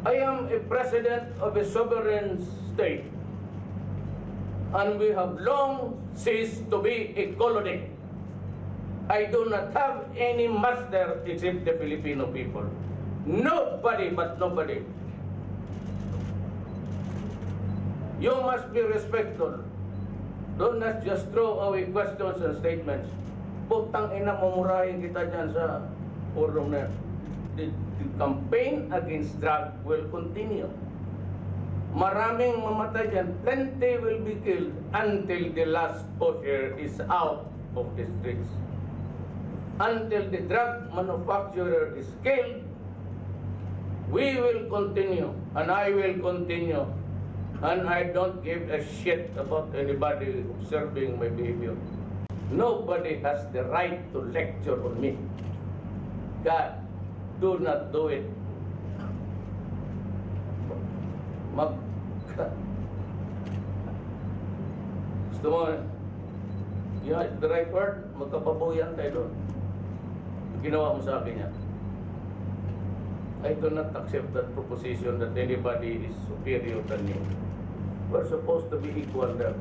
I am a president of a sovereign state, and we have long ceased to be a colony. I do not have any master except the Filipino people. Nobody but nobody. You must be respectful. Do not just throw away questions and statements. Putang ina, mamurahin kita dyan sa forum na. The campaign against drug will continue. Maraming mamatay dyan. Plenty will be killed until the last pusher is out of the streets. Until the drug manufacturer is killed, we will continue, and I will continue. And I don't give a shit about anybody observing my behavior. Nobody has the right to lecture on me. God, do not do it. Gusto mo, yeah, the right word, magkapabuyan tayo doon. Ginawa mo sa akin yan. I do not accept that proposition that anybody is superior than me. We're supposed to be equal there.